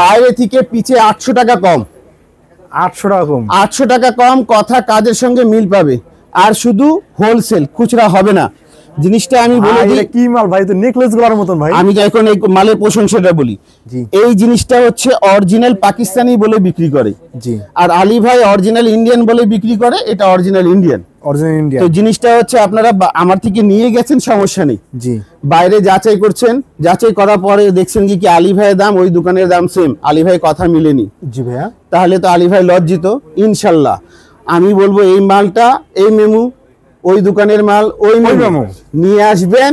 বাইরে থেকে পিছে 800 টাকা কম, 800 টাকা কম, 800 টাকা কম, কথা কাজের সঙ্গে মিল পাবে। আর শুধু হোলসেল, খুচরা হবে না। জিনিসটা আমি বলে দিই, কি মাল ভাই? তো নেকলেস গুলোর মতন ভাই। আমি যখন এই মালের প্রশংসাটা বলি, এই জিনিসটা হচ্ছে অরিজিনাল পাকিস্তানি বলে বিক্রি করে, জি। আর আলী ভাই অরিজিনাল ইন্ডিয়ান বলে বিক্রি করে, এটা অরিজিনাল ইন্ডিয়ান। Original Indian. তো জিনিসটা হচ্ছে আপনারা আমার থেকে নিয়ে গেছেন, সমস্যা নেই, জি। বাইরে যাচাই করছেন, যাচাই করার পরে দেখছেন কি আলী ভাইয়ের দাম ওই দোকানের দাম সেম, আলী ভাই কথা মিলেনি, জি ভাইয়া, তাহলে তো আলী ভাই লজ্জিত। ইনশাল্লাহ আমি বলবো এই মালটা, এই মেমু ওই দোকানের মাল, ওই মেমু নিয়ে আসবেন।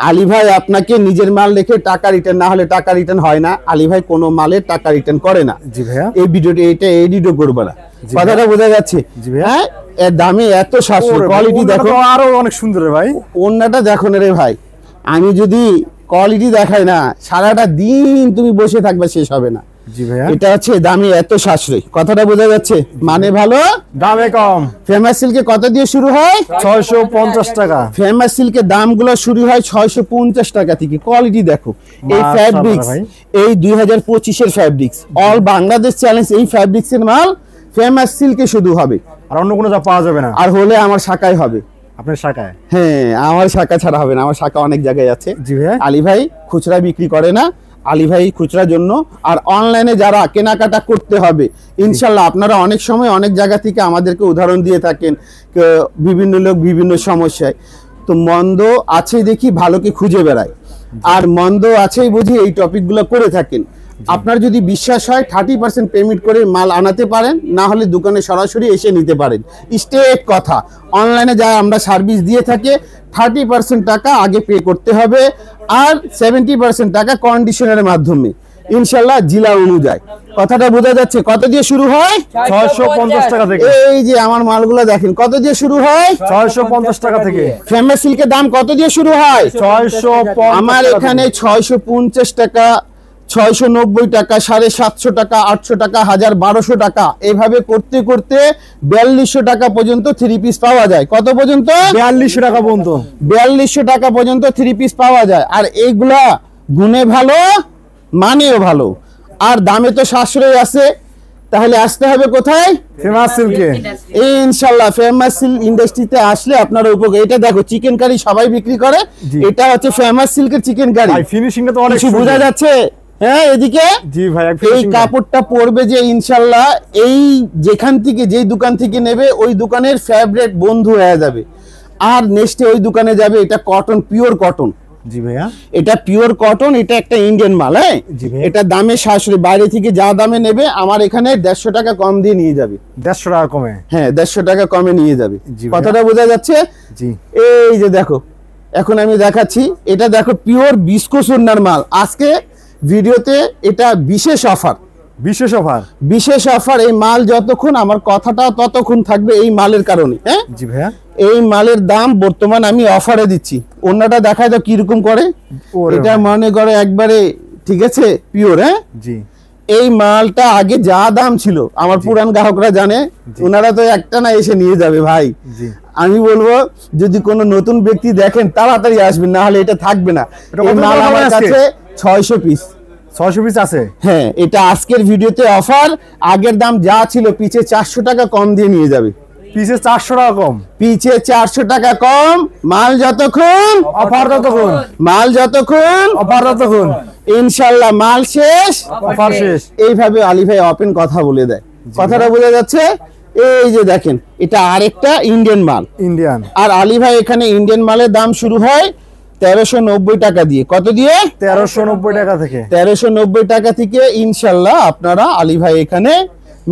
আলী ভাই আপনাকে নিজের মাল রেখে টাকা রিটার্ন, না হলে টাকা রিটার্ন হয় না। আলী ভাই কোনো মালের টাকা রিটার্ন করে না। জি ভাইয়া, এই ভিডিওটা এটা এডিটও করবে না, কথাটা বোঝা যাচ্ছে? হ্যাঁ, এর দামে এত সাশ্রয়, কোয়ালিটি দেখো, আরো অনেক সুন্দর ভাই। ওন্নাটা দেখো না রে ভাই, আমি যদি কোয়ালিটি দেখাই না, সারাটা দিন তুমি বসে থাকবে, শেষ হবে না। জি ভাইয়া, এটা হচ্ছে দামে এত সাশ্রয়, কথাটা বোঝা যাচ্ছে? মানে ভালো, দামে কম। ফেমাস সিল্কে কত দিয়ে শুরু হয়? 650 টাকা। ফেমাস সিল্কের দামগুলো শুরু হয় 650 টাকা থেকে। কোয়ালিটি দেখো, এই ফ্যাব্রিক্স, এই 2025 এর ফ্যাব্রিক্স, অল বাংলাদেশ চ্যালেঞ্জ। এই ফ্যাব্রিক্স এর মাল ফেমাস সিল্কে শুধু হবে, আর অন্য কোনো যা পাওয়া যাবে না। আর হলে আমার শাখায় হবে। আপনার শাখায়? হ্যাঁ, আমার শাখা ছাড়া হবে না, আমার শাখা অনেক জায়গায় আছে। জি ভাই। আলী ভাই খুচরা বিক্রি করে না, আলী ভাই খুচরার জন্য। আর অনলাইনে যারা কেনাকাটা করতে হবে, ইনশাল্লাহ আপনারা অনেক সময় অনেক জায়গা থেকে আমাদেরকে উদাহরণ দিয়ে থাকেন, বিভিন্ন লোক বিভিন্ন সমস্যায়। তো মন্দ আছে দেখি ভালোকে খুঁজে বেড়ায়, আর মন্দ আছেই বুঝি এই টপিকগুলো করে থাকেন। আপনার যদি বিশ্বাস হয় 30% পেমেন্ট করে মাল আনাতে পারেন, না হলে দোকানে সরাসরি এসে নিতে পারেন। স্টেট কথা, অনলাইনে যা আমরা সার্ভিস দিয়ে থাকি, 30% টাকা আগে পে করতে হবে, আর 70% টাকা কন্ডিশনের মাধ্যমে, ইনশাল্লাহ জেলা অনুযায়ী। কথাটা বোঝা যাচ্ছে? কত দিয়ে শুরু হয়? 650 টাকা থেকে। এই যে আমার মালগুলো দেখেন কত দিয়ে শুরু হয়? 650 টাকা থেকে। ফেমাস সিল্কের দাম কত দিয়ে শুরু হয়? 650। আমার এখানে 650 টাকা, 690 টাকা, 750 টাকা, 800 টাকা, 1200 টাকা, এভাবে করতে করতে 4200 টাকা পর্যন্ত 3 পিস পাওয়া যায়। কত পর্যন্ত? 4200 টাকা পর্যন্ত। 4200 টাকা পর্যন্ত 3 পিস পাওয়া যায়। আর এইগুলা গুণে ভালো, মানেও ভালো, আর দামে তো সাশ্রয় আছে। তাহলে আসতে হবে কোথায়? ফেমাস সিল্কে। ইনশাআল্লাহ ফেমাস সিল্ক ইন্ডাস্ট্রিতে আসলে আপনারা উপকার। এটা দেখো চিকেন কারি সবাই বিক্রি করে, এটা হচ্ছে ফেমাস সিল্কের চিকেন কারি। ফিনিশিংটা তো অনেক বোঝা যাচ্ছে? হ্যাঁ, এদিকে জি ভাই, এই কাপড়টা পরবে যে ইনশাআল্লাহ, এই যেখান থেকে যেই দোকান থেকে নেবে ওই দোকানের ফেভারিট বন্ধু হয়ে যাবে। আর নেক্সটে ওই দোকানে যাবে, এটা কটন, পিওর কটন। জি ভাইয়া, এটা পিওর কটন, এটা একটা ইন্ডিয়ান মাল। হ্যাঁ, এটা দামে সাশ্রয়, বাইরে থেকে যা দামে নেবে আমার এখানে 150 টাকা কম দিয়ে নিয়ে যাবে। 150 টাকা কমে? হ্যাঁ, 150 টাকা কমে নিয়ে যাবে। কথাটা বোঝা যাচ্ছে? জি। এই যে দেখো, এখন আমি দেখাচ্ছি, এটা দেখো পিওর বিস্কো সুন্নার মাল। আজকে ভিডিওতে এটা বিশেষ অফার, বিশেষ অফার, বিশেষ অফার। এই মাল যতক্ষণ, আমার কথাটা ততক্ষণ থাকবে এই মালের কারণে। হ্যাঁ জি ভাইয়া, এই মালের দাম বর্তমান আমি অফারে দিচ্ছি। অন্যটা দেখায় তো কিরকম করে, এটা মনে করে একবারে ঠিক আছে পিওর। হ্যাঁ জি। এই মালটা আগে যা দাম ছিল, আমার পুরান গ্রাহকরা জানে, ওনারা তো একটা না এসে নিয়ে যাবে ভাই। আমি বলবো যদি কোনো নতুন ব্যক্তি দেখেন তাড়াতাড়ি আসবেন, না হলে এটা থাকবে না। এই মাল আমার কাছে 600 পিস, 600 পিস আছে। হ্যাঁ, এটা আজকের ভিডিওতে অফার। আগের দাম যা ছিল পিছে 400 টাকা কম দিয়ে নিয়ে যাবে। পিছে 400 টাকা কম, পিছে 400 টাকা কম। মাল যতক্ষণ অফার ততক্ষণ, মাল যতক্ষণ অফার ততক্ষণ, ইনশাআল্লাহ মাল শেষ অফার শেষ। এইভাবে আলী ভাই ওপেন কথা বলে দেয়। কথাটা বোঝা যাচ্ছে? এই যে দেখেন, এটা আরেকটা ইন্ডিয়ান মাল, ইন্ডিয়ান। আর আলী ভাই এখানে ইন্ডিয়ান মালের দাম শুরু হয় 1390 টাকা দিয়ে। কত দিয়ে? 1390 টাকা থেকে। 1390 টাকা থেকে ইনশাআল্লাহ আপনারা আলী ভাই এখানে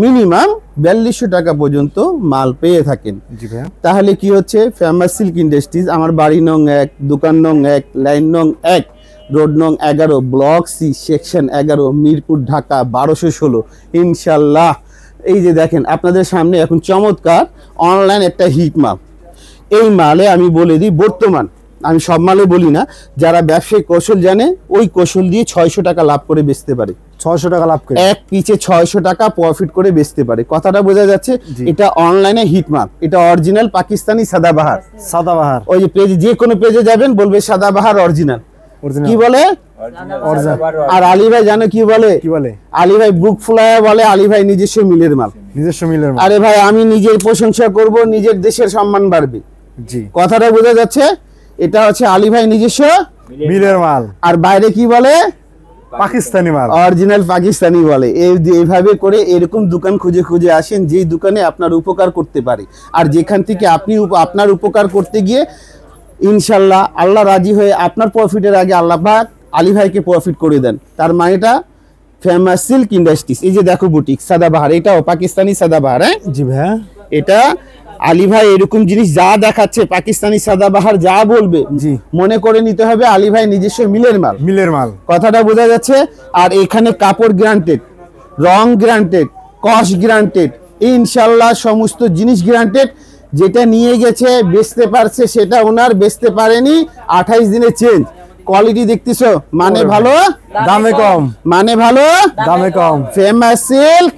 মিনিমাম 4200 টাকা পর্যন্ত মাল পেয়ে থাকেন। জি ভাইয়া। তাহলে কি হচ্ছে? ফেমাস সিল্ক ইন্ডাস্ট্রিজ, আমার বাড়ি নং 1, দোকান নং 1, লাইন নং 1, রোড নং 11, block C, section 11, Mirpur, Dhaka 1216। ইনশাল্লাহ এই যে দেখেন আপনাদের সামনে এখন চমৎকার অনলাইন একটা হিট মাল। এই মালে আমি বলে দিই, বর্তমান আমি সব মালে বলি না, যারা ব্যবসায়িক কৌশল জানে ওই কৌশল দিয়ে 600 টাকা লাভ করে বেচতে পারে। 600 টাকা লাভ করে এক পিছে 600 টাকা প্রফিট করে বেচতে পারে। কথাটা বোঝা যাচ্ছে? এটা অনলাইনে হিট মাল, এটা অরিজিনাল পাকিস্তানি সাদাবাহার। সাদাবাহার, ওই যে পেজে, যে কোনো পেজে যাবেন বলবে সাদাবাহার অরিজিনাল। Original। কি বলে? আর আলী ভাই জানো কি বলে? কি বলে? আলী ভাই বুক ফুলায় বলে আলী ভাই নিজস্ব মিলের মাল। নিজস্ব মিলের মাল। আরে ভাই আমি নিজের প্রশংসা করব, নিজের দেশের সম্মান বাড়বে। জি, কথাটা বোঝা যাচ্ছে? এটা হচ্ছে আলী ভাই নিজস্ব মিলের মাল। আর বাইরে কি বলে? পাকিস্তানি মাল। অরিজিনাল পাকিস্তানি বলে। এইভাবে করে এরকম দোকান খুঁজে খুঁজে আসেন যেই দোকানে আপনার উপকার করতে পারে, আর যেখান থেকে আপনি আপনার উপকার করতে গিয়ে ইনশাল্লাহ আল্লাহ রাজি হয়ে আপনার প্রফিটের আগে আল্লাহ পাক আলী ভাইকে প্রফিট করে দেন। তার মানেটা ফেমাস সিল্ক ইন্ডাস্ট্রিজ। এই যে দেখো বুটিক সাদাবাহার, এটাও পাকিস্তানি সাদাবাহার। হ্যাঁ জি ভাইয়া, এটা আলী ভাই এরকম জিনিস যা দেখাচ্ছে পাকিস্তানি সাদাবাহার যা বলবে জি, মনে করে নিতে হবে আলী ভাই নিজস্ব মিলের মাল। মিলের মাল। কথাটা বোঝা যাচ্ছে? আর এখানে কাপড় গ্যারান্টেড, রং গ্যারান্টেড, কস্ট গ্যারান্টেড, ইনশাল্লাহ সমস্ত জিনিস গ্যারান্টেড। যেটা নিয়ে গেছে বেচতে পারছে সেটা ওনার, বেচতে পারেনি 28 দিনে চেঞ্জ। কোয়ালিটি দেখতেছো? মানে ভালো, দামে কম। মানে ভালো, দামে কম। Famous silk,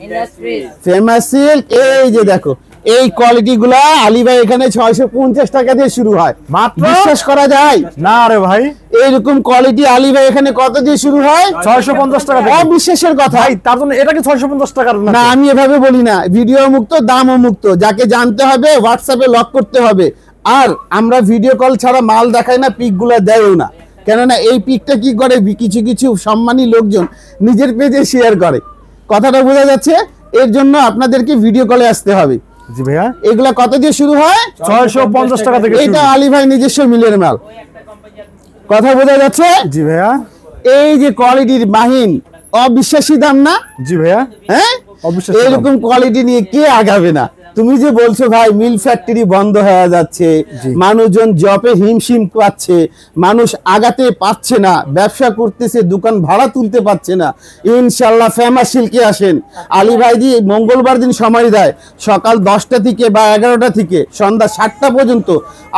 famous silk. এই যে দেখো এই কোয়ালিটি গুলা আলী ভাই এখানে 650 টাকা দিয়ে শুরু হয় মাত্র। বিশ্বাস করা যায় না রে ভাই, এইরকম কোয়ালিটি আলী ভাই এখানে কত দিয়ে শুরু হয়? 650 টাকা থেকে। অবিশ্বাসের কথা ভাই তার জন্য এটা কি 650 টাকার না? না, আমি এভাবে বলি না। ভিডিও মুক্ত, দামও মুক্ত। যাকে জানতে হবে হোয়াটসঅ্যাপে লক করতে হবে। আর আমরা ভিডিও কল ছাড়া মাল দেখাই না, পিক গুলা দেয়ও না। কেননা এই পিকটা কি করে কিছু কিছু সম্মানী লোকজন নিজের পেজে শেয়ার করে। কথাটা বোঝা যাচ্ছে? এর জন্য আপনাদেরকে ভিডিও কলে আসতে হবে। জি ভাইয়া, এগুলা কত দিয়ে শুরু হয়? 650 টাকা থেকে শুরু। এটা আলী ভাই নিজস্ব মিলের মাল। কথা বোঝা যাচ্ছে? জি ভাইয়া, এই যে কোয়ালিটির মাহিন, অবিশ্বাসী দাম না? জি ভাইয়া, হ্যাঁ, অবিশ্বাস্য দাম। এরকম কোয়ালিটি নিয়ে কে আগাবে না? তুমি যে বলছো ভাই মিল ফ্যাক্টরি বন্ধ হয়ে যাচ্ছে, মানুষজন জবে হিমশিম পাচ্ছে, মানুষ আগাতে পারছে না, ব্যবসা করতেছে, দোকান ভাড়া তুলতে পারছে না, ইনশাল্লাহ ফেমাস সিল্কে আসেন। আলী ভাই দি মঙ্গলবার দিন সময় দেয় সকাল 10টা থেকে বা 11টা থেকে সন্ধ্যা 7টা পর্যন্ত।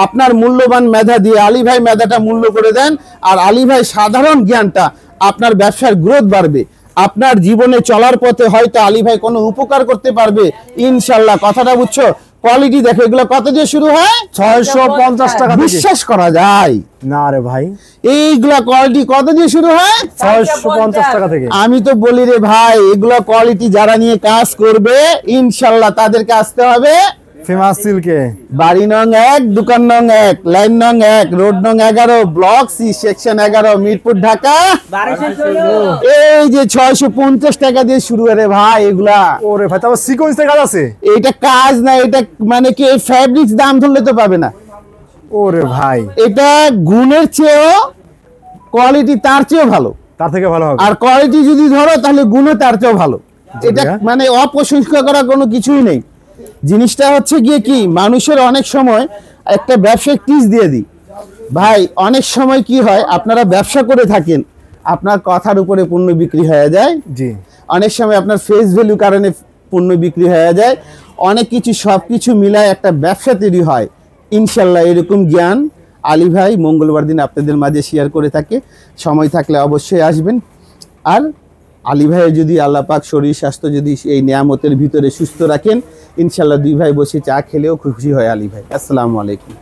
আপনার মূল্যবান মেধা দিয়ে আলী ভাই মেধাটা মূল্য করে দেন। আর আলী ভাই সাধারণ জ্ঞানটা আপনার ব্যবসার গ্রোথ বাড়বে। আপনার জীবনে চলার পথে হয়তো আলী ভাই কোনো উপকার করতে পারবে ইনশাল্লাহ। কথাটা বুঝছো? কোয়ালিটি দেখো, এগুলো কত দিয়ে শুরু হয়? 650 টাকা থেকে। বিশ্বাস করা যায় না রে ভাই, এইগুলা কোয়ালিটি কত দিয়ে শুরু হয়? 650 টাকা থেকে। আমি তো বলি রে ভাই, এগুলো কোয়ালিটি যারা নিয়ে কাজ করবে ইনশাল্লাহ তাদেরকে আসতে হবে ফেমাস সিল্কে। বাড়ি নং 1, দোকান নং 1, লাইন নং 1, রোড নং 11, block C, section 11, Mirpur, Dhaka. এই যে 650 টাকা দিয়ে শুরু রে ভাই এগুলা। ওরে ভাই, তারপর সিকোয়েন্সের কাজ আছে। এটা কাজ না, এটা মানে কি ফ্যাব্রিক্স দাম ধরলে তো পাবে না। ওরে ভাই, এটা গুণের চেয়েও কোয়ালিটি তার চেয়েও ভালো। তার থেকে ভালো হবে। আর কোয়ালিটি যদি ধরো তাহলে গুণও তার চেয়েও ভালো। এটা মানে অপ্রশংসা করা কোনো কিছুই নেই। জিনিসটা হচ্ছে গিয়ে কি, মানুষের অনেক সময় একটা ব্যবসায় টিপস দিয়ে দিই ভাই। অনেক সময় কি হয়, আপনারা ব্যবসা করে থাকেন, আপনার কথার উপরে পণ্য বিক্রি হয়ে যায়। জি, অনেক সময় আপনার ফেস ভ্যালু কারণে পণ্য বিক্রি হয়ে যায়। অনেক কিছু সবকিছু মিলায় একটা ব্যবসা তৈরি হয়। ইনশাল্লাহ এরকম জ্ঞান আলী ভাই মঙ্গলবার দিন আপনাদের মাঝে শেয়ার করে থাকে। সময় থাকলে অবশ্যই আসবেন। আর আলী ভাইয়ের যদি আল্লাহ পাক শরীর স্বাস্থ্য যদি এই নিয়ামতের ভিতরে সুস্থ রাখেন, ইনশাল্লাহ দুই ভাই বসে চা খেলেও খুশি হয় আলী ভাই। আসসালামু আলাইকুম।